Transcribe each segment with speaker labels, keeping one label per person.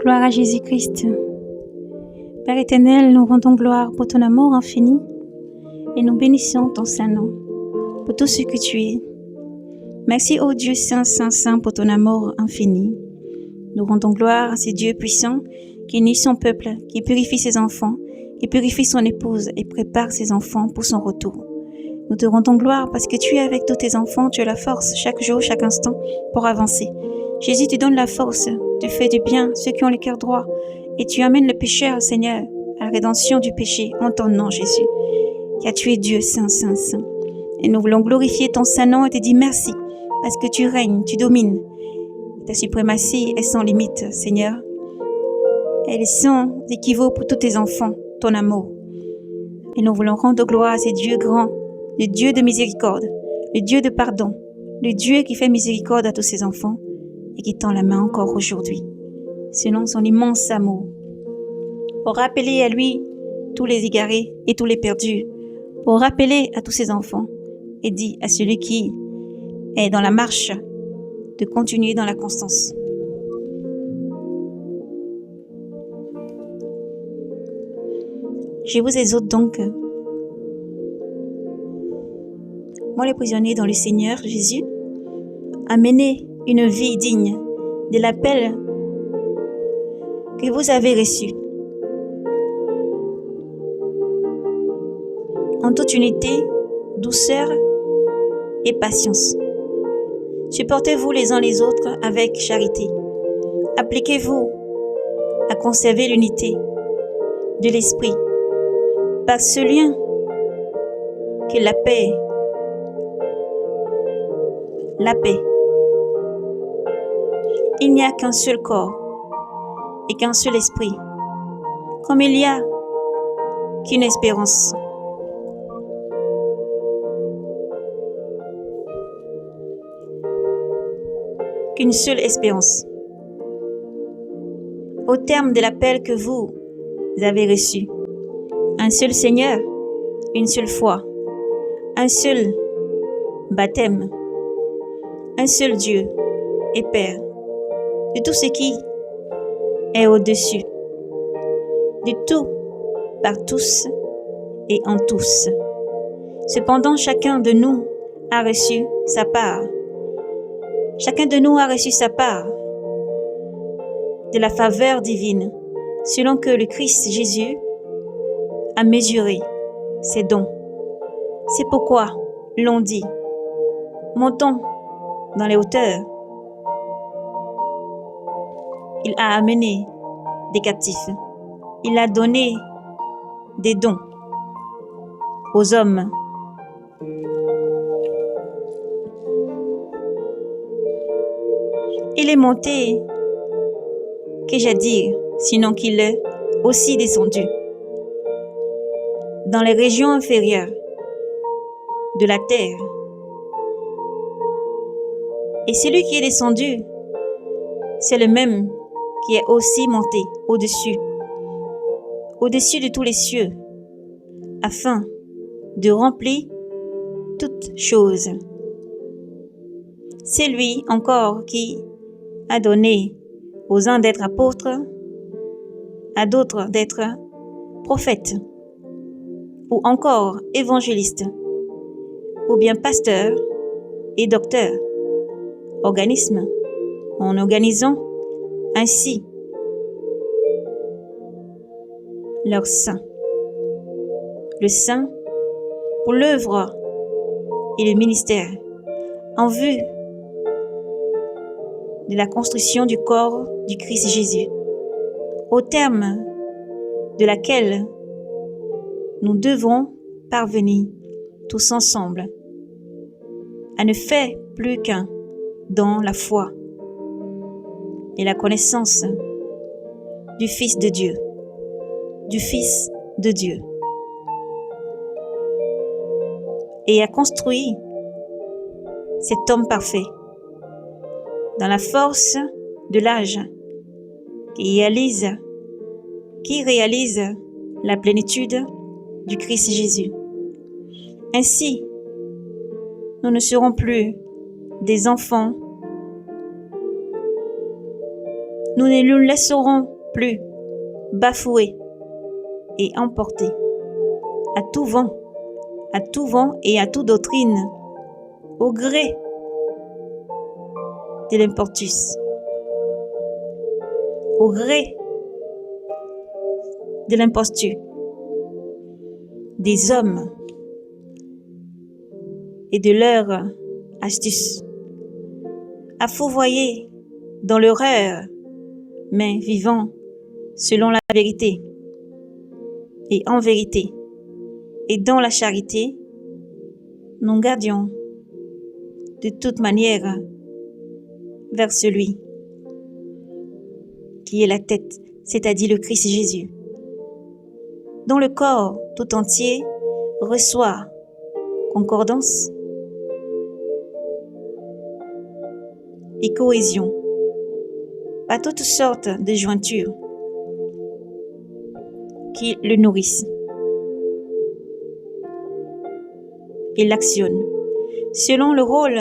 Speaker 1: Gloire à Jésus-Christ. Père éternel, nous rendons gloire pour ton amour infini et nous bénissons ton Saint-Nom pour tout ce que tu es. Merci, ô Dieu Saint, Saint, Saint, pour ton amour infini. Nous rendons gloire à ce Dieu puissant qui unit son peuple, qui purifie ses enfants, qui purifie son épouse et prépare ses enfants pour son retour. Nous te rendons gloire parce que tu es avec tous tes enfants, tu as la force chaque jour, chaque instant pour avancer. Jésus, tu donnes la force, tu fais du bien ceux qui ont le cœur droit et tu amènes le pécheur, Seigneur, à la rédemption du péché en ton nom, Jésus, car tu es Dieu Saint, Saint, Saint. Et nous voulons glorifier ton Saint-Nom et te dire merci parce que tu règnes, tu domines. Ta suprématie est sans limite, Seigneur. Elle est sans équivaut pour tous tes enfants, ton amour. Et nous voulons rendre gloire à ces dieux grands, le Dieu de miséricorde, le Dieu de pardon, le Dieu qui fait miséricorde à tous ses enfants et qui tend la main encore aujourd'hui, selon son immense amour, pour rappeler à lui tous les égarés et tous les perdus, pour rappeler à tous ses enfants et dit à celui qui est dans la marche de continuer dans la constance. Je vous exhorte donc, moi les prisonniers dans le Seigneur Jésus, à mener une vie digne de l'appel que vous avez reçu, en toute unité, douceur et patience. Supportez-vous les uns les autres avec charité. Appliquez-vous à conserver l'unité de l'esprit par ce lien que la paix. Il n'y a qu'un seul corps et qu'un seul esprit, comme il n'y a qu'une espérance. Qu'une seule espérance. Au terme de l'appel que vous avez reçu, un seul Seigneur, une seule foi, un seul baptême, un seul Dieu et Père de tout ce qui est au-dessus, de tout, par tous et en tous. Cependant, chacun de nous a reçu sa part. Chacun de nous a reçu sa part de la faveur divine, selon que le Christ Jésus a mesuré ses dons. C'est pourquoi l'on dit, montons dans les hauteurs. Il a amené des captifs. Il a donné des dons aux hommes. Il est monté, qu'ai-je à dire, sinon qu'il est aussi descendu dans les régions inférieures de la terre. Et celui qui est descendu, c'est le même qui est aussi monté au-dessus de tous les cieux, afin de remplir toutes choses. C'est lui encore qui a donné aux uns d'être apôtres, à d'autres d'être prophètes, ou encore évangélistes, ou bien pasteurs et docteurs, organismes, en organisant ainsi leur sein. Le sein pour l'œuvre et le ministère, en vue de la construction du corps du Christ Jésus, au terme de laquelle nous devons parvenir tous ensemble à ne faire plus qu'un dans la foi et la connaissance du Fils de Dieu, et à construire cet homme parfait dans la force de l'âge qui réalise la plénitude du Christ Jésus. Ainsi, nous ne serons plus des enfants Nous ne nous laisserons plus bafouer et emporter à tout vent et à toute doctrine, au gré de l'importus, au gré de l'imposture des hommes et de leurs astuces, à fourvoyer dans l'erreur, mais vivant selon la vérité et en vérité et dans la charité, nous gardions de toute manière vers celui qui est la tête, c'est-à-dire le Christ Jésus, dont le corps tout entier reçoit concordance et cohésion par toutes sortes de jointures qui le nourrissent et l'actionnent selon le rôle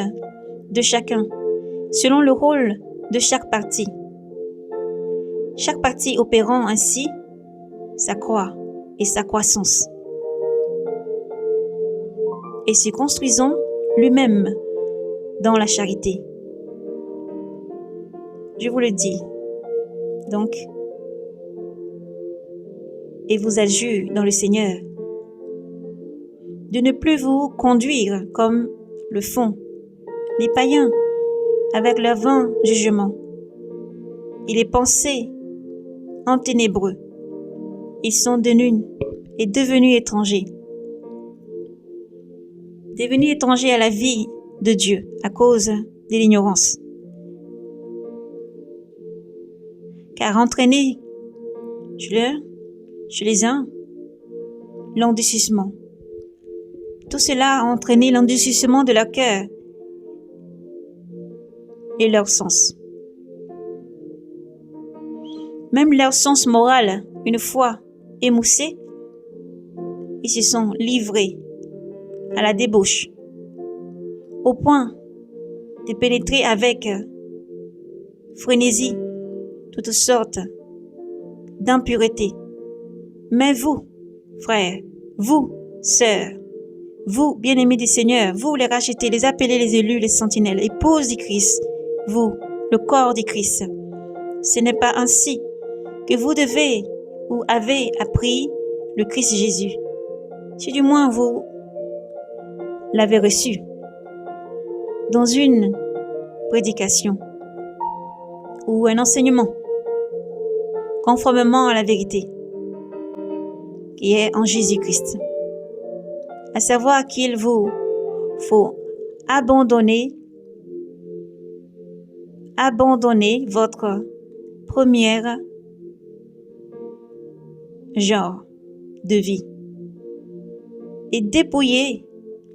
Speaker 1: de chacun, selon le rôle de chaque partie opérant ainsi sa croix et sa croissance, et se construisant lui-même dans la charité. Je vous le dis, donc, et vous adjure dans le Seigneur de ne plus vous conduire comme le font les païens avec leur vain jugement et les pensées en ténébreux. Ils sont devenus étrangers à la vie de Dieu à cause de l'ignorance. Car entraînés chez les uns, l'endurcissement. Tout cela a entraîné l'endurcissement de leur cœur et leur sens. Même leur sens moral, une fois émoussé, ils se sont livrés à la débauche, au point de pénétrer avec frénésie toutes sortes d'impuretés. Mais vous, frères, vous, sœurs, vous, bien-aimés du Seigneur, vous les rachetés, les appelés, les élus, les sentinelles, épouses du Christ, vous, le corps du Christ, ce n'est pas ainsi que vous devez ou avez appris le Christ Jésus. Si du moins vous l'avez reçu dans une prédication ou un enseignement conformément à la vérité qui est en Jésus-Christ, à savoir qu'il vous faut abandonner votre première genre de vie et dépouiller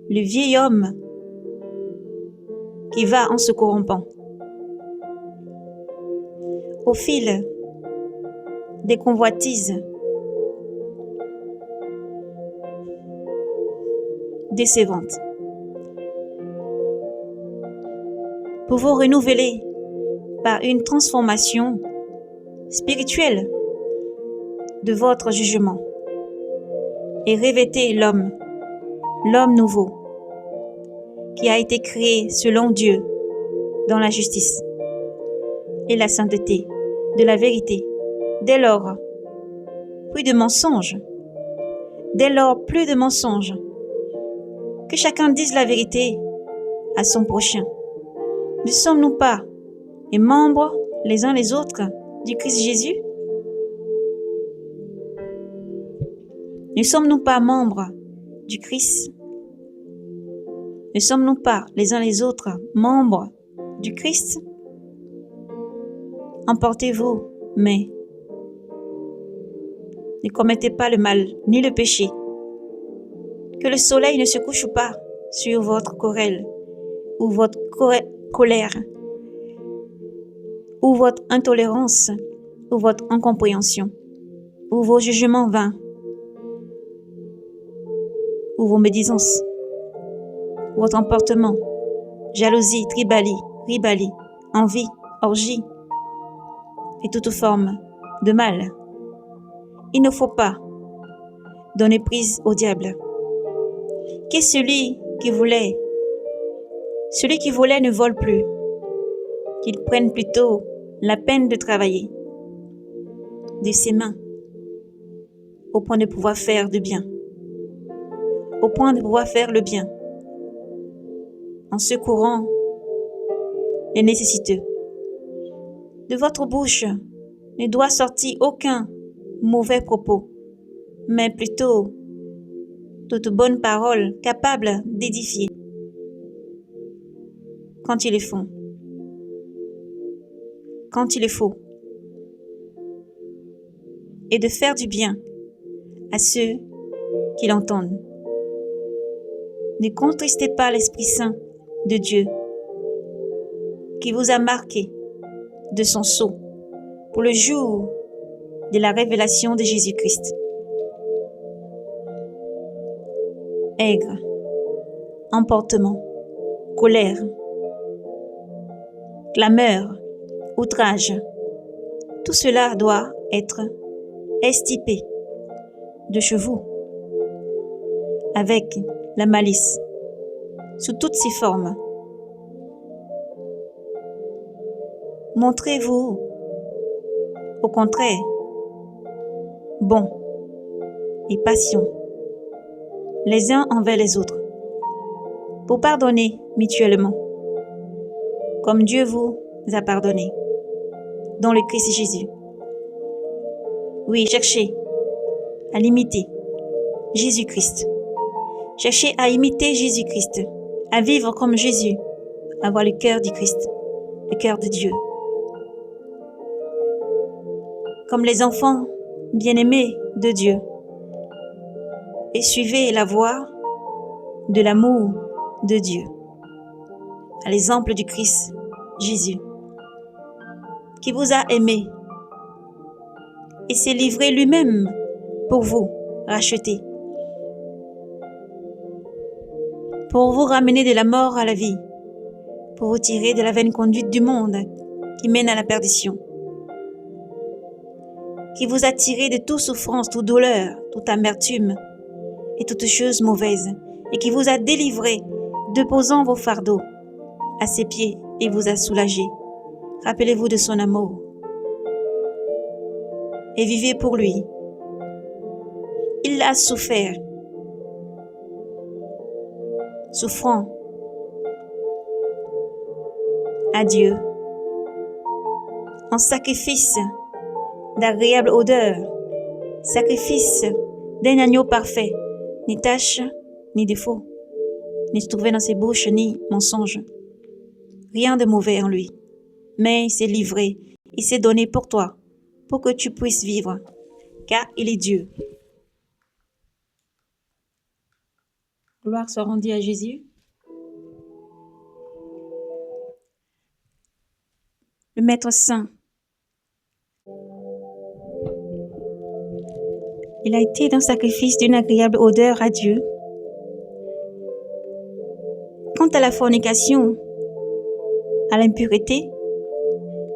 Speaker 1: le vieil homme qui va en se corrompant au fil des convoitises décevantes, pour vous renouveler par une transformation spirituelle de votre jugement et revêter l'homme nouveau qui a été créé selon Dieu dans la justice et la sainteté de la vérité. Dès lors, plus de mensonges. Que chacun dise la vérité à son prochain. Ne sommes-nous pas les membres les uns les autres du Christ Jésus? Ne sommes-nous pas membres du Christ? Ne sommes-nous pas les uns les autres membres du Christ? Emportez-vous, mais ne commettez pas le mal ni le péché. Que le soleil ne se couche pas sur votre querelle ou votre colère ou votre intolérance ou votre incompréhension ou vos jugements vains ou vos médisances, votre emportement, jalousie, ribellie, envie, orgie, et toute forme de mal. Il ne faut pas donner prise au diable. Que celui qui volait ne vole plus, qu'il prenne plutôt la peine de travailler de ses mains au point de pouvoir faire du bien, au point de pouvoir faire le bien, en secourant les nécessiteux. De votre bouche ne doit sortir aucun mauvais propos, mais plutôt toute bonne parole capable d'édifier quand il est faux, et de faire du bien à ceux qui l'entendent. Ne contristez pas l'Esprit Saint de Dieu qui vous a marqué de son sceau pour le jour de la révélation de Jésus-Christ. Aigre, emportement, colère, clameur, outrage, tout cela doit être extirpé de chez vous avec la malice sous toutes ses formes. Montrez-vous au contraire bons et patients les uns envers les autres pour pardonner mutuellement comme Dieu vous a pardonné dans le Christ Jésus. Oui, cherchez à l'imiter Jésus-Christ. Cherchez à imiter Jésus-Christ, à vivre comme Jésus, avoir le cœur du Christ, le cœur de Dieu. Comme les enfants bien-aimés de Dieu. Et suivez la voie de l'amour de Dieu, à l'exemple du Christ Jésus, qui vous a aimé et s'est livré lui-même pour vous racheter, pour vous ramener de la mort à la vie, pour vous tirer de la vaine conduite du monde qui mène à la perdition, qui vous a tiré de toute souffrance, toute douleur, toute amertume et toute chose mauvaise, et qui vous a délivré, déposant vos fardeaux à ses pieds et vous a soulagé. Rappelez-vous de son amour et vivez pour lui. Il a souffert, souffrant à Dieu, en sacrifice d'agréable odeur, sacrifice d'un agneau parfait, ni tache, ni défaut, ni se trouvait dans ses bouches, ni mensonge. Rien de mauvais en lui. Mais il s'est livré, il s'est donné pour toi, pour que tu puisses vivre, car il est Dieu. Gloire soit rendue à Jésus. Le Maître Saint. Il a été d'un sacrifice d'une agréable odeur à Dieu. Quant à la fornication, à l'impureté,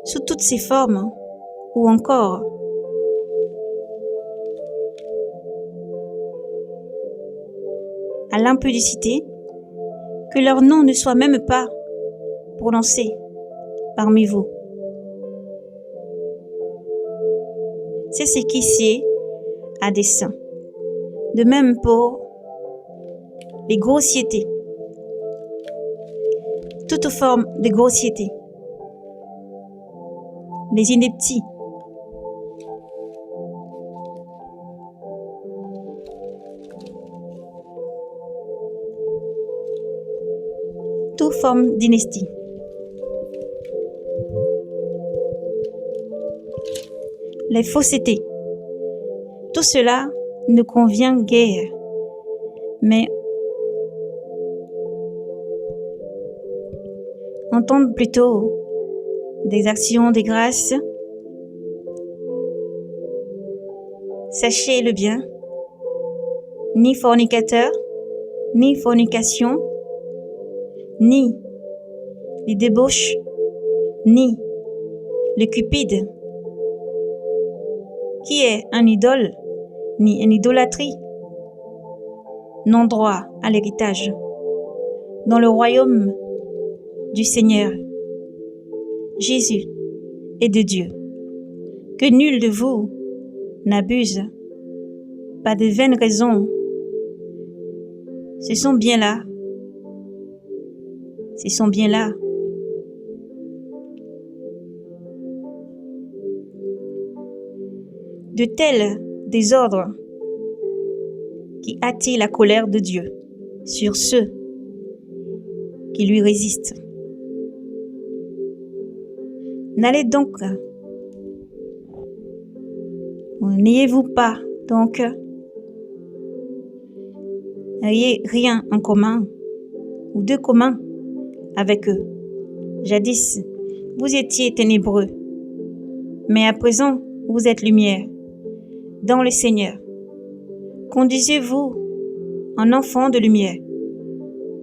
Speaker 1: sous toutes ses formes, ou encore à l'impudicité, que leur nom ne soit même pas prononcé parmi vous. C'est ce qui sied à dessein. De même pour les grossièretés, toute forme de grossièreté, les inepties, toute forme d'inestie, les faussetés. Tout cela ne convient guère, mais on tente plutôt des actions de grâce. Sachez le bien, ni fornicateur, ni fornication, ni les débauches, ni les cupides, qui est un idole, ni une idolâtrie, non droit à l'héritage, dans le royaume du Seigneur Jésus et de Dieu. Que nul de vous n'abuse pas de vaines raisons. Ce sont bien là. De tels désordres qui attirent la colère de Dieu sur ceux qui lui résistent. N'ayez-vous pas donc rien en commun ou de commun avec eux. Jadis, vous étiez ténébreux, mais à présent, vous êtes lumière dans le Seigneur. Conduisez-vous en enfant de lumière,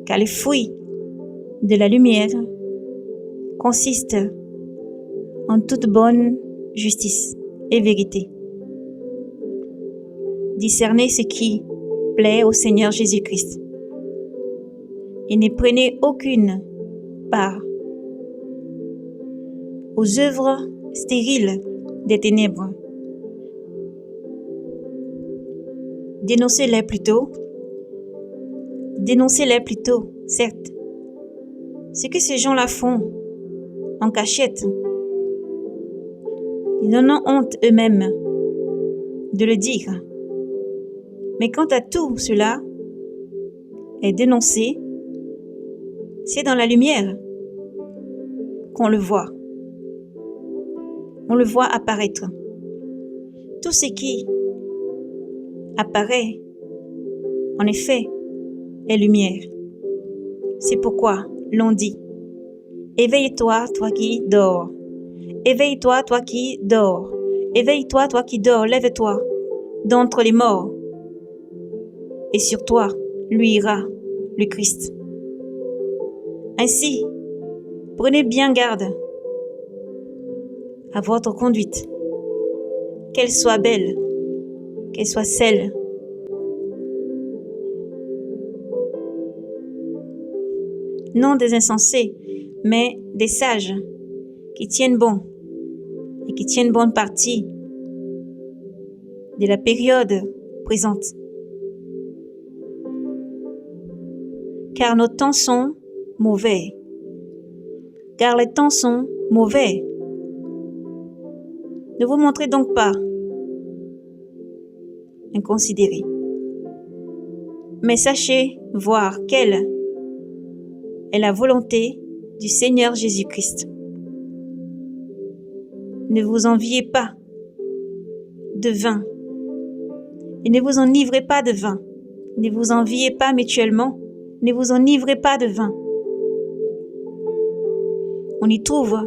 Speaker 1: car les fruits de la lumière consistent en toute bonne justice et vérité. Discernez ce qui plaît au Seigneur Jésus-Christ et ne prenez aucune part aux œuvres stériles des ténèbres. Dénoncez-les plutôt, certes. Ce que ces gens-là font en cachette, ils en ont honte eux-mêmes de le dire. Mais quant à tout cela est dénoncé, c'est dans la lumière qu'on le voit. On le voit apparaître. Tout ce qui apparaît, en effet, est lumière. C'est pourquoi l'on dit « Éveille-toi, toi qui dors. Éveille-toi, toi qui dors. Éveille-toi, toi qui dors. Lève-toi d'entre les morts. Et sur toi luira le Christ. » Ainsi, prenez bien garde à votre conduite, qu'elle soit belle, qu'elle soit celle non des insensés, mais des sages qui tiennent bon et qui tiennent bonne partie de la période présente. Car nos temps sont mauvais. Car les temps sont mauvais. Ne vous montrez donc pas inconsidérés, mais sachez voir quelle est la volonté du Seigneur Jésus-Christ. Ne vous enviez pas de vin et ne vous enivrez pas de vin. Ne vous enviez pas mutuellement, ne vous enivrez pas de vin. On y trouve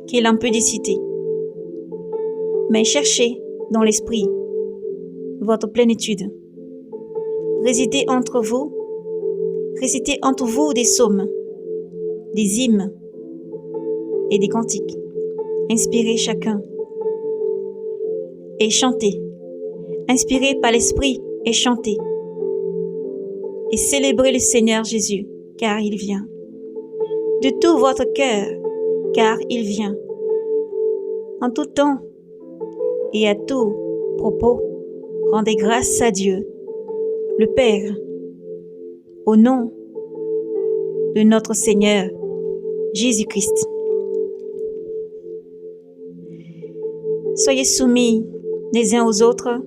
Speaker 1: qui est l'impudicité. Mais cherchez dans l'esprit votre plénitude. Récitez entre vous des psaumes, des hymnes et des cantiques. Inspirez chacun et chantez. Inspirez par l'esprit et chantez. Et célébrez le Seigneur Jésus, car il vient. De tout votre cœur, car il vient. En tout temps et à tout propos, rendez grâce à Dieu, le Père, au nom de notre Seigneur Jésus-Christ. Soyez soumis les uns aux autres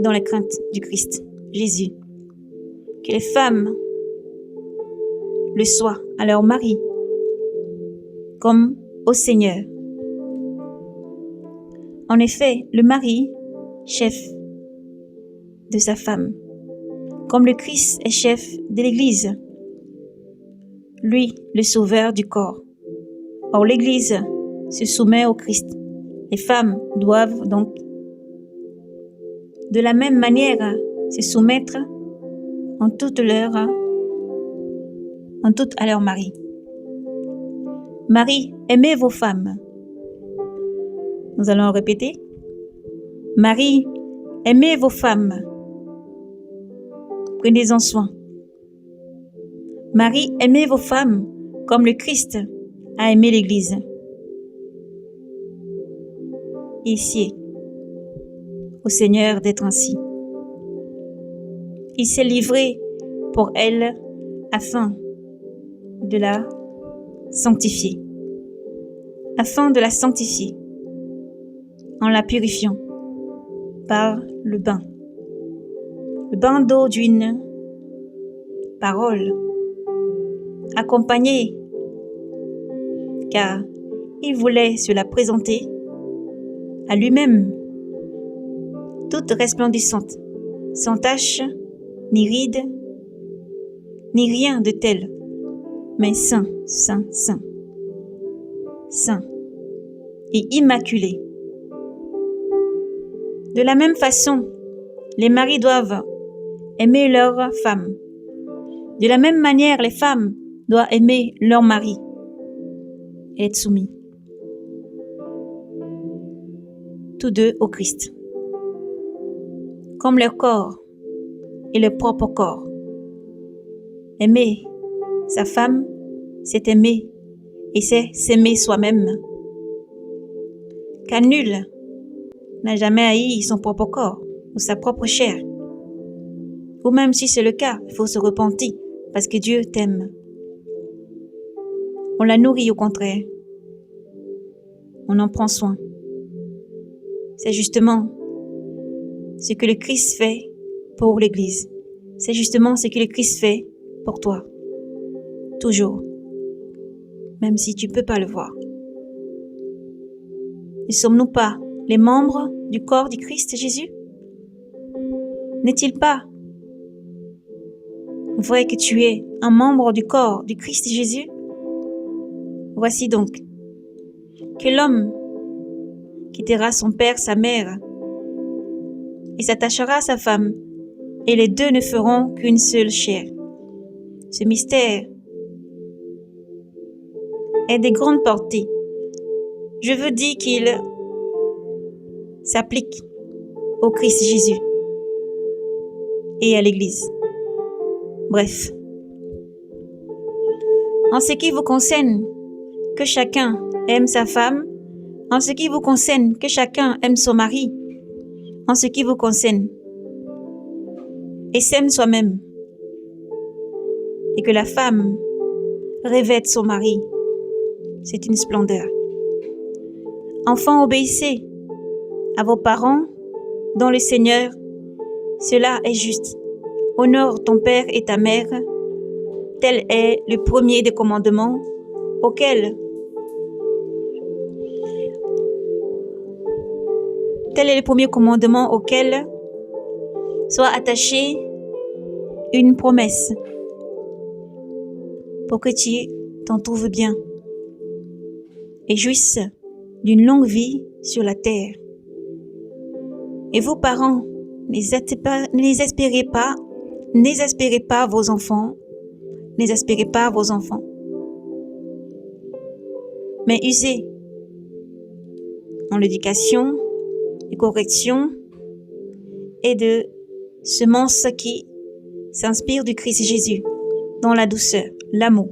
Speaker 1: dans la crainte du Christ Jésus. Que les femmes le soient à leur mari, comme au Seigneur. En effet, le mari, chef de sa femme, comme le Christ est chef de l'Église, lui, le sauveur du corps. Or, l'Église se soumet au Christ. Les femmes doivent donc, de la même manière, se soumettre en tout à leur mari. Marie, aimez vos femmes, Nous allons répéter. Marie, aimez vos femmes. Prenez-en soin. Marie, aimez vos femmes comme le Christ a aimé l'Église. Ici, au Seigneur d'être ainsi. Il s'est livré pour elle afin de la sanctifier. Afin de la sanctifier en la purifiant par le bain d'eau d'une parole accompagnée, car il voulait se la présenter à lui-même, toute resplendissante, sans tache, ni ride, ni rien de tel, mais saint, saint, saint, saint et immaculé. De la même façon, les maris doivent aimer leur femme. De la même manière, les femmes doivent aimer leur mari et être soumis. Tous deux au Christ. Comme leur corps et leur propre corps. Aimer sa femme, c'est aimer et c'est s'aimer soi-même. Car nul n'a jamais haï son propre corps ou sa propre chair. Ou même si c'est le cas, il faut se repentir parce que Dieu t'aime. On la nourrit au contraire. On en prend soin. C'est justement ce que le Christ fait pour l'Église. C'est justement ce que le Christ fait pour toi. Toujours. Même si tu ne peux pas le voir. Ne sommes-nous pas les membres du corps du Christ Jésus? N'est-il pas vrai que tu es un membre du corps du Christ Jésus? Voici donc que l'homme quittera son père, sa mère, et s'attachera à sa femme, et les deux ne feront qu'une seule chair. Ce mystère est de grande portée. Je veux dire qu'il s'applique au Christ Jésus et à l'Église. Bref, en ce qui vous concerne, que chacun aime sa femme, en ce qui vous concerne, que chacun aime son mari, en ce qui vous concerne, et s'aime soi-même, et que la femme revête son mari, c'est une splendeur. Enfants, obéissez à vos parents dans le Seigneur, cela est juste. Honore ton père et ta mère, tel est le premier des commandements auquel soit attachée une promesse pour que tu t'en trouves bien et jouisses d'une longue vie sur la terre. Et vos parents, n'exaspérez pas vos enfants, mais usez en l'éducation et correction et de semences qui s'inspirent du Christ Jésus, dans la douceur, l'amour,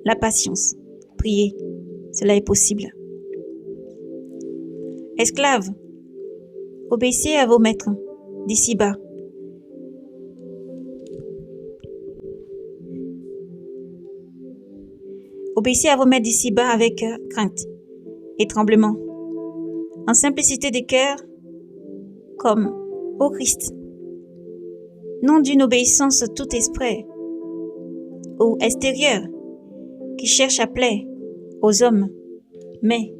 Speaker 1: la patience. Priez, cela est possible. Esclaves, obéissez à vos maîtres d'ici-bas. Obéissez à vos maîtres d'ici-bas avec crainte et tremblement, en simplicité de cœur, comme au Christ. Non d'une obéissance tout esprit ou extérieure qui cherche à plaire aux hommes, mais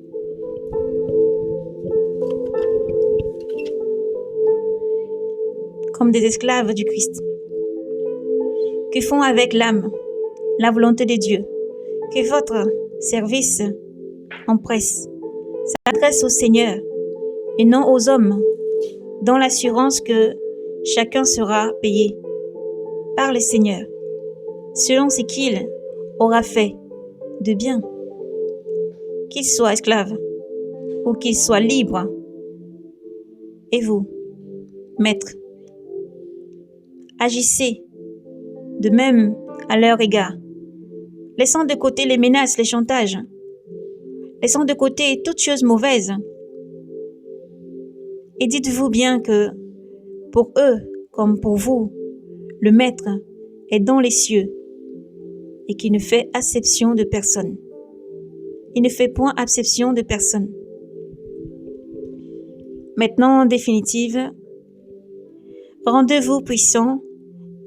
Speaker 1: comme des esclaves du Christ, qui font avec l'âme la volonté de Dieu, que votre service empresse, s'adresse au Seigneur et non aux hommes, dans l'assurance que chacun sera payé par le Seigneur, selon ce qu'il aura fait de bien, qu'il soit esclave pour qu'ils soient libres. Et vous, maîtres, agissez de même à leur égard. Laissons de côté les menaces, les chantages. Laissons de côté toutes choses mauvaises. Et dites-vous bien que pour eux, comme pour vous, le Maître est dans les cieux et qui ne fait acception de personne. Il ne fait point acception de personne. Maintenant, en définitive, rendez-vous puissants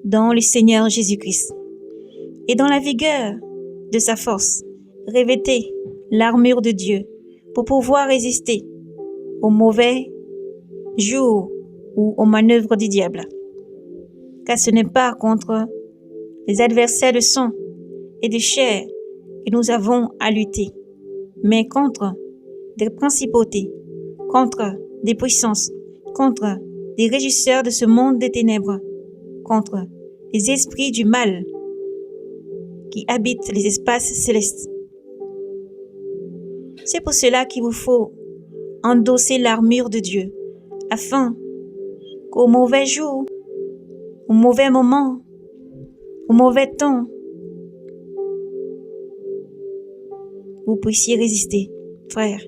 Speaker 1: dans le Seigneur Jésus-Christ et dans la vigueur de sa force, revêtez l'armure de Dieu pour pouvoir résister aux mauvais jours ou aux manœuvres du diable. Car ce n'est pas contre les adversaires de sang et de chair que nous avons à lutter, mais contre des principautés, contre des puissances, contre des régisseurs de ce monde des ténèbres, contre les esprits du mal qui habitent les espaces célestes. C'est pour cela qu'il vous faut endosser l'armure de Dieu, afin qu'au mauvais jour, au mauvais moment, au mauvais temps, vous puissiez résister, frère.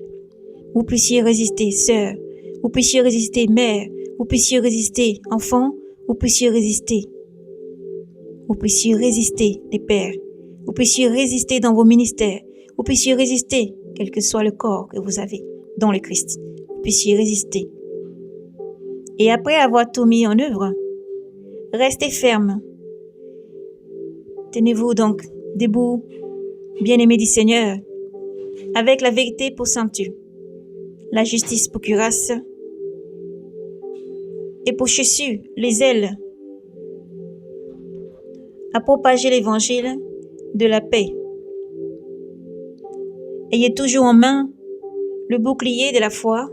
Speaker 1: Vous puissiez résister, sœur. Vous puissiez résister, mère. Vous puissiez résister, enfant. Vous puissiez résister. Vous puissiez résister, les pères. Vous puissiez résister dans vos ministères. Vous puissiez résister, quel que soit le corps que vous avez dans le Christ. Vous puissiez résister. Et après avoir tout mis en œuvre, restez ferme. Tenez-vous donc debout, bien-aimés du Seigneur, avec la vérité pour ceinture, la justice pour cuirasse, et pour chaussure les ailes, à propager l'évangile de la paix. Ayez toujours en main le bouclier de la foi,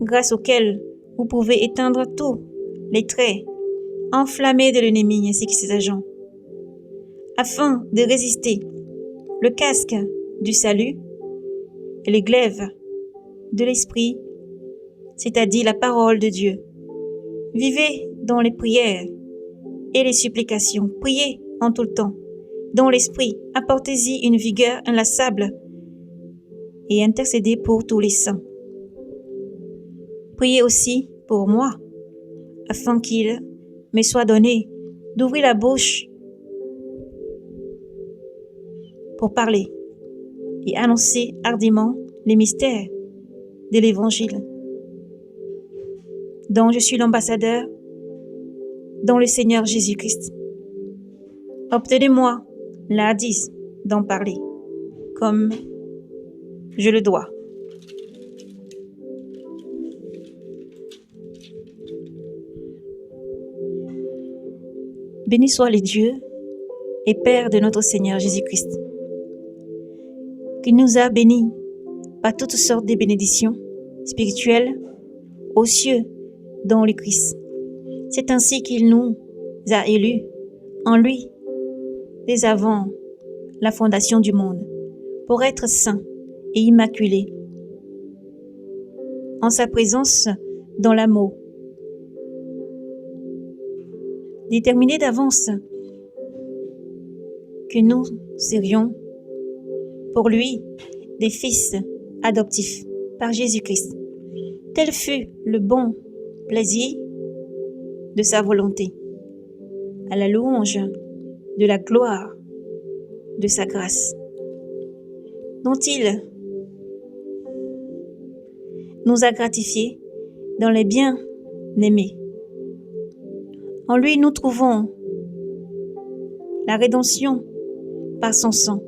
Speaker 1: grâce auquel vous pouvez éteindre tous les traits enflammés de l'ennemi ainsi que ses agents, afin de résister, le casque du salut et les glaives de l'esprit, c'est-à-dire la parole de Dieu. Vivez dans les prières et les supplications. Priez en tout le temps. Dans l'esprit, apportez-y une vigueur inlassable et intercédez pour tous les saints. Priez aussi pour moi, afin qu'il me soit donné d'ouvrir la bouche pour parler et annoncer hardiment les mystères de l'Évangile, dont je suis l'ambassadeur dans le Seigneur Jésus-Christ. Obtenez-moi la hardise d'en parler, comme je le dois. Béni soit le Dieu et Père de notre Seigneur Jésus-Christ, qui nous a bénis par toutes sortes de bénédictions spirituelles aux cieux dans le Christ. C'est ainsi qu'il nous a élus en lui dès avant la fondation du monde, pour être saints et immaculés en sa présence dans l'amour, déterminé d'avance que nous serions pour lui des fils adoptifs par Jésus-Christ. Tel fut le bon plaisir de sa volonté, à la louange de la gloire de sa grâce, dont il nous a gratifiés dans les bien-aimés. En lui, nous trouvons la rédemption par son sang,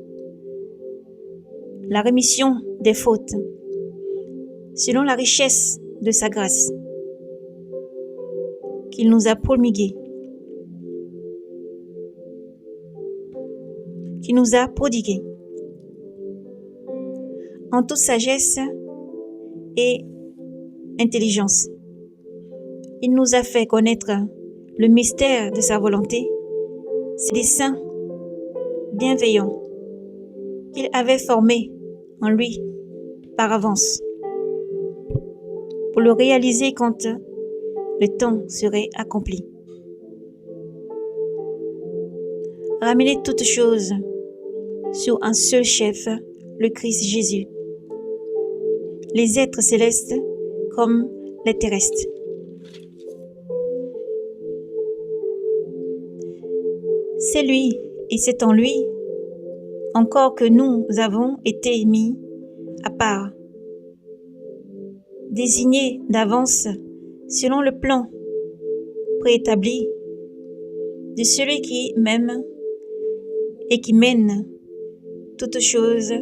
Speaker 1: la rémission des fautes, selon la richesse de sa grâce, qu'il nous a promulguée, qu'il nous a prodiguée, en toute sagesse et intelligence. Il nous a fait connaître le mystère de sa volonté, ses desseins bienveillants qu'il avait formés en lui par avance, pour le réaliser quand le temps serait accompli. Ramenez toutes choses sur un seul chef, le Christ Jésus, les êtres célestes comme les terrestres. C'est lui et c'est en lui encore que nous avons été mis à part, désignés d'avance selon le plan préétabli de celui qui m'aime et qui mène toutes choses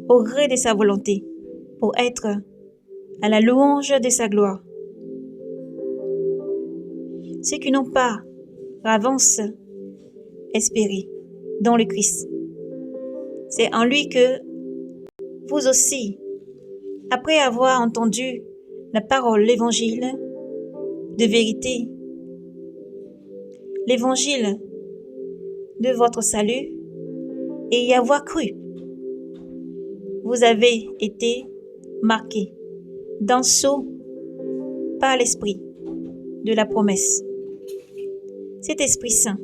Speaker 1: au gré de sa volonté pour être à la louange de sa gloire. Ceux qui n'ont pas d'avance espéré dans le Christ, c'est en lui que vous aussi, après avoir entendu la parole, l'évangile de vérité, l'évangile de votre salut, et y avoir cru, vous avez été marqués d'un sceau par l'Esprit de la promesse. Cet Esprit Saint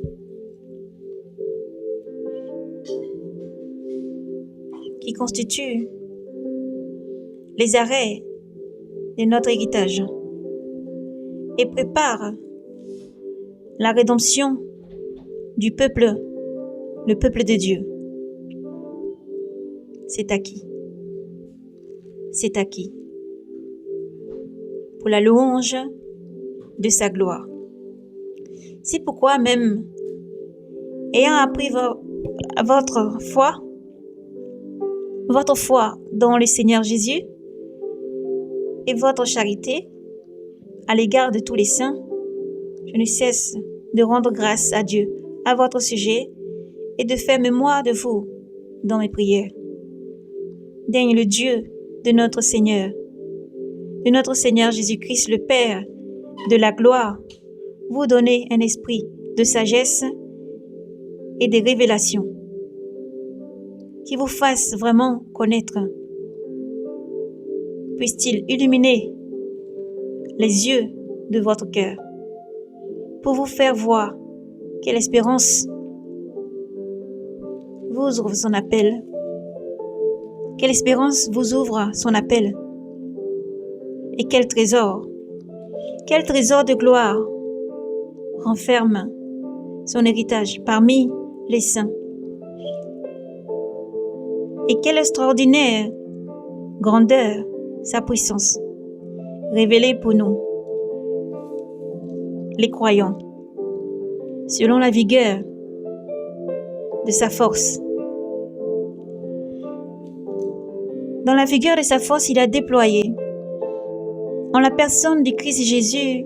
Speaker 1: qui constitue les arrêts de notre héritage et prépare la rédemption du peuple, le peuple de Dieu. C'est acquis. C'est acquis pour la louange de sa gloire. C'est pourquoi même, ayant appris votre foi dans le Seigneur Jésus et votre charité à l'égard de tous les saints, je ne cesse de rendre grâce à Dieu à votre sujet et de faire mémoire de vous dans mes prières. Daigne le Dieu de notre Seigneur Jésus-Christ, le Père de la gloire, vous donner un esprit de sagesse et de révélation qui vous fasse vraiment connaître. Puisse-t-il illuminer les yeux de votre cœur pour vous faire voir quelle espérance vous ouvre son appel. Quelle espérance vous ouvre son appel. Et quel trésor de gloire renferme son héritage parmi les saints. Et quelle extraordinaire grandeur sa puissance, révélée pour nous, les croyants, selon la vigueur de sa force. Dans la vigueur de sa force, il a déployé, en la personne du Christ Jésus,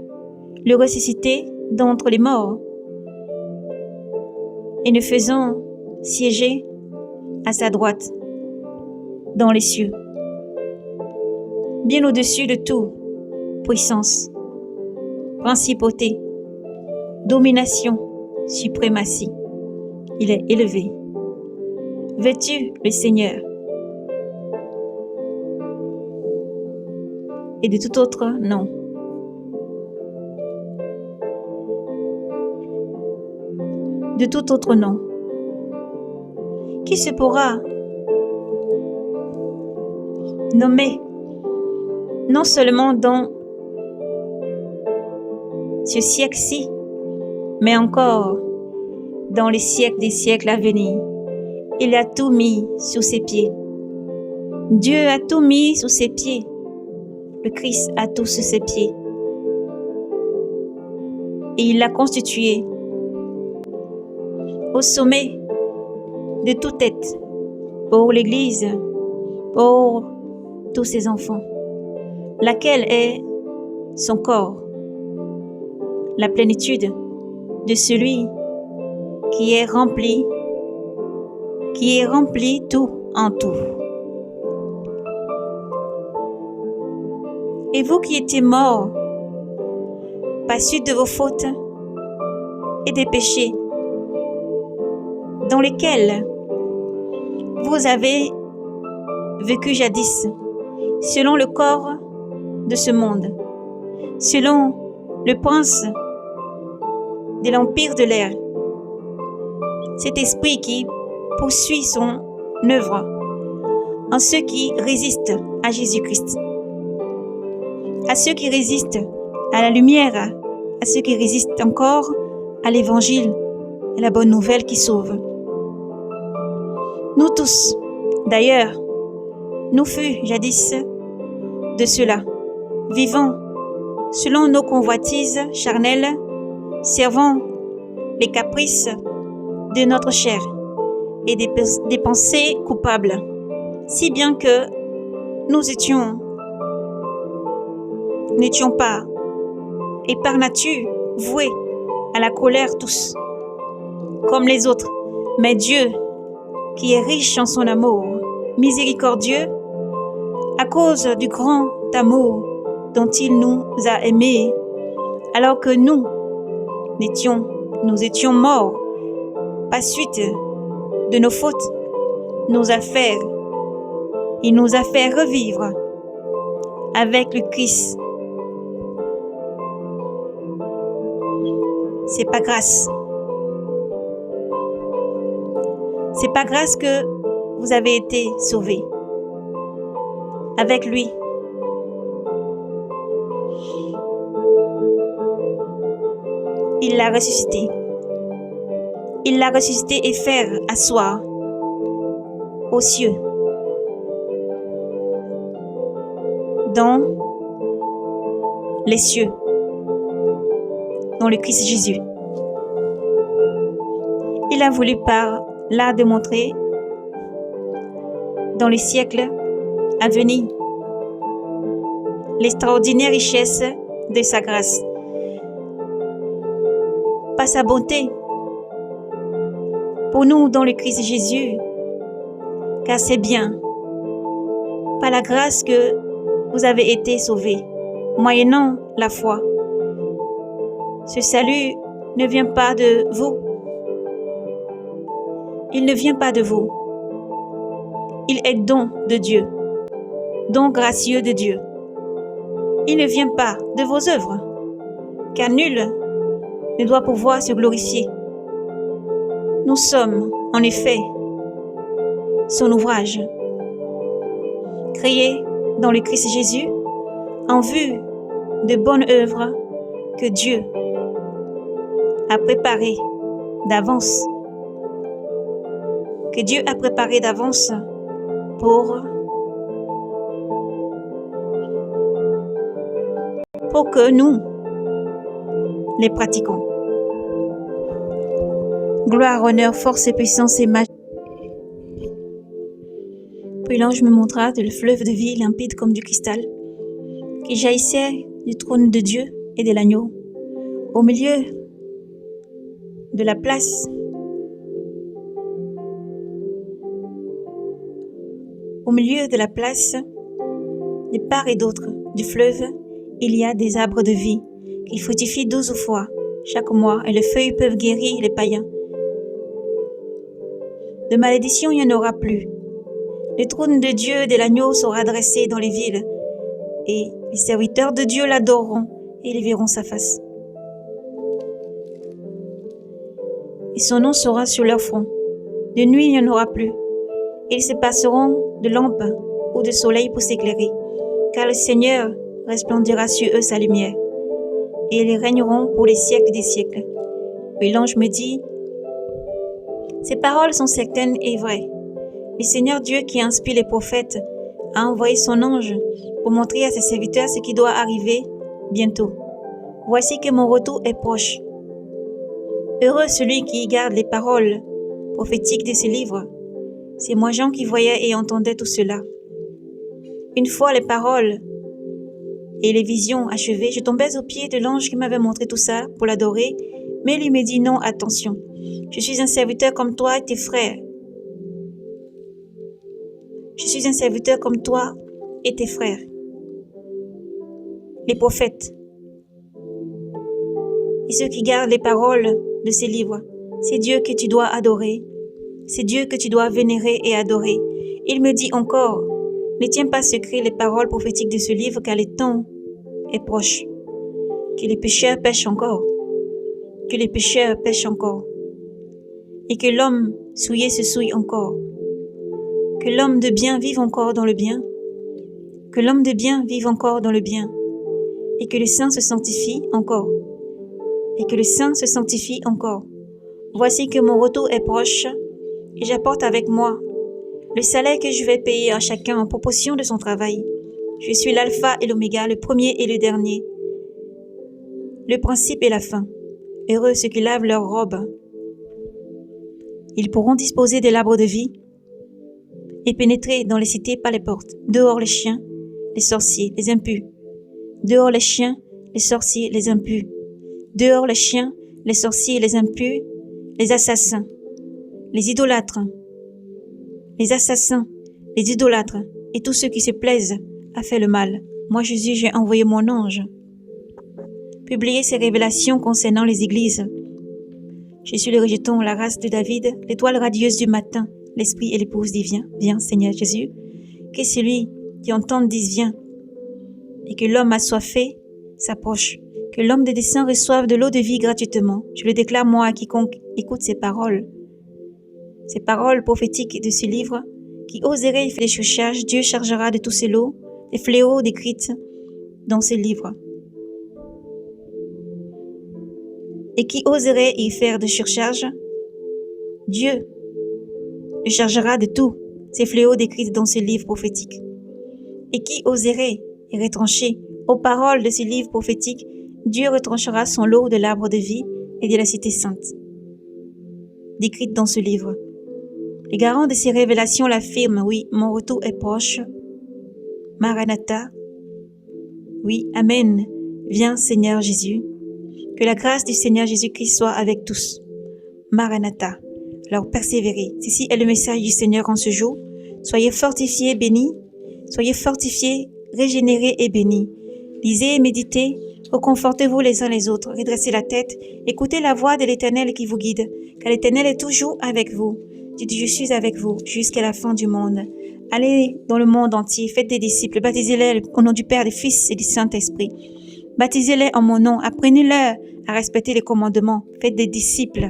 Speaker 1: le ressuscité d'entre les morts, et nous faisons siéger à sa droite dans les cieux, bien au-dessus de tout, puissance, principauté, domination, suprématie. Il est élevé, vêtu le Seigneur, et de tout autre nom. De tout autre nom. Qui se pourra nommer non seulement dans ce siècle-ci, mais encore dans les siècles des siècles à venir. Il a tout mis sous ses pieds. Dieu a tout mis sous ses pieds. Le Christ a tout sous ses pieds. Et il l'a constitué au sommet de toute tête pour l'Église, pour tous ses enfants, laquelle est son corps, la plénitude de celui qui est rempli tout en tout. Et vous qui étiez morts par suite de vos fautes et des péchés dans lesquels vous avez vécu jadis, selon le corps de ce monde, selon le prince de l'empire de l'air. Cet esprit qui poursuit son œuvre en ceux qui résistent à Jésus-Christ, à ceux qui résistent à la lumière, à ceux qui résistent encore à l'évangile et la bonne nouvelle qui sauve. Nous tous, d'ailleurs, nous fûmes jadis de cela, vivant selon nos convoitises charnelles, servant les caprices de notre chair et des pensées coupables, si bien que nous n'étions pas, et par nature, voués à la colère tous, comme les autres. Mais Dieu, qui est riche en son amour, miséricordieux, à cause du grand amour dont il nous a aimés, alors que nous étions morts, par suite de nos fautes, il nous a fait revivre avec le Christ. C'est pas grâce. C'est pas grâce que vous avez été sauvés. Avec lui. Il l'a ressuscité. Il l'a ressuscité et fait asseoir aux cieux, dans les cieux, dans le Christ Jésus. Il a voulu par là démontrer dans les siècles à venir l'extraordinaire richesse de sa grâce, par sa bonté pour nous dans le Christ Jésus, car c'est bien par la grâce que vous avez été sauvés, moyennant la foi. Ce salut ne vient pas de vous. Il ne vient pas de vous. Il est don de Dieu, don gracieux de Dieu. Il ne vient pas de vos œuvres, car nul ne doit pouvoir se glorifier. Nous sommes, en effet, son ouvrage, créé dans le Christ Jésus, en vue de bonnes œuvres que Dieu a préparées d'avance, pour que nous les pratiquons. Gloire, honneur, force et puissance et majesté. Puis l'ange me montra le fleuve de vie limpide comme du cristal, qui jaillissait du trône de Dieu et de l'agneau, au milieu de la place. Au milieu de la place, de part et d'autre du fleuve, il y a des arbres de vie qui fructifient 12 fois chaque mois, et les feuilles peuvent guérir les païens. De malédiction, il n'y en aura plus. Le trône de Dieu et de l'agneau sera dressé dans les villes, et les serviteurs de Dieu l'adoreront et ils verront sa face. Et son nom sera sur leur front. De nuit, il n'y en aura plus. Ils se passeront de lampe ou de soleil pour s'éclairer, car le Seigneur resplendira sur eux sa lumière, et ils régneront pour les siècles des siècles. Puis l'ange me dit, ces paroles sont certaines et vraies. Le Seigneur Dieu qui inspire les prophètes a envoyé son ange pour montrer à ses serviteurs ce qui doit arriver bientôt. Voici que mon retour est proche. Heureux celui qui garde les paroles prophétiques de ce livre. C'est moi Jean qui voyais et entendais tout cela. Une fois les paroles et les visions achevées, je tombais aux pieds de l'ange qui m'avait montré tout ça pour l'adorer, mais il me dit non, attention. Je suis un serviteur comme toi et tes frères. Je suis un serviteur comme toi et tes frères, les prophètes, et ceux qui gardent les paroles de ces livres. C'est Dieu que tu dois adorer, c'est Dieu que tu dois vénérer et adorer. Il me dit encore, ne tiens pas secret les paroles prophétiques de ce livre, car le temps est proche, que les pécheurs pêchent encore, que les pécheurs pêchent encore, et que l'homme souillé se souille encore, que l'homme de bien vive encore dans le bien, que l'homme de bien vive encore dans le bien, et que le saint se sanctifie encore, et que le saint se sanctifie encore. Voici que mon retour est proche, et j'apporte avec moi le salaire que je vais payer à chacun en proportion de son travail. Je suis l'alpha et l'oméga, le premier et le dernier, le principe et la fin. Heureux ceux qui lavent leurs robes. Ils pourront disposer de l'arbre de vie et pénétrer dans les cités par les portes. Dehors les chiens, les sorciers, les impurs. Dehors les chiens, les sorciers, les impurs. Dehors les chiens, les sorciers, les impurs, les assassins, les idolâtres, les assassins, les idolâtres et tous ceux qui se plaisent à faire le mal. Moi, Jésus, j'ai envoyé mon ange. Publier ces révélations concernant les églises. Je suis le rejeton, la race de David, l'étoile radieuse du matin, l'esprit et l'épouse dit viens, viens, Seigneur Jésus. Que celui qui entend dise viens, et que l'homme assoiffé s'approche, que l'homme de dessein reçoive de l'eau de vie gratuitement. Je le déclare moi à quiconque écoute ces paroles prophétiques de ce livre, qui oserait faire des surcharges, Dieu chargera de tous ces lots, des fléaux décrits dans ce livre. Et qui oserait y faire de surcharge, Dieu le chargera de tous ces fléaux décrits dans ce livre prophétique. Et qui oserait y retrancher aux paroles de ce livre prophétique, Dieu retranchera son lot de l'arbre de vie et de la cité sainte, décrite dans ce livre. Les garants de ces révélations l'affirment, oui, mon retour est proche. Maranatha. Oui, Amen. Viens, Seigneur Jésus. Que la grâce du Seigneur Jésus-Christ soit avec tous. Maranatha. Alors persévérez. Ceci est le message du Seigneur en ce jour. Soyez fortifiés, bénis. Soyez fortifiés, régénérés et bénis. Lisez et méditez. Reconfortez-vous les uns les autres. Redressez la tête. Écoutez la voix de l'Éternel qui vous guide. Car l'Éternel est toujours avec vous. Dites, je suis avec vous jusqu'à la fin du monde. Allez dans le monde entier. Faites des disciples. Baptisez-les au nom du Père, du Fils et du Saint-Esprit. Baptisez-les en mon nom. Apprenez-leur à respecter les commandements. Faites des disciples.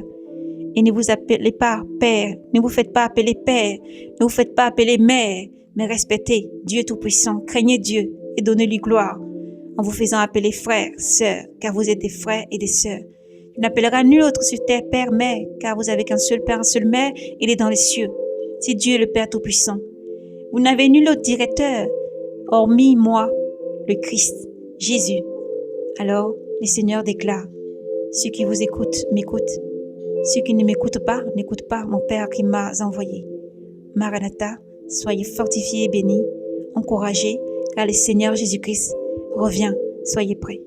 Speaker 1: Et ne vous appelez pas Père. Ne vous faites pas appeler Père. Ne vous faites pas appeler Mère. Mais respectez Dieu Tout-Puissant. Craignez Dieu et donnez-lui gloire en vous faisant appeler frères, sœurs, car vous êtes des frères et des sœurs. Tu n'appelleras nul autre sur terre Père, Mère, car vous avez qu'un seul Père, un seul Mère, il est dans les cieux. C'est Dieu le Père Tout-Puissant. Vous n'avez nul autre directeur, hormis moi, le Christ, Jésus. Alors, le Seigneur déclare, ceux qui vous écoutent, m'écoutent. Ceux qui ne m'écoutent pas, n'écoutent pas mon Père qui m'a envoyé. Maranatha, soyez fortifiés et bénis, encouragés, car le Seigneur Jésus-Christ revient. Soyez prêts.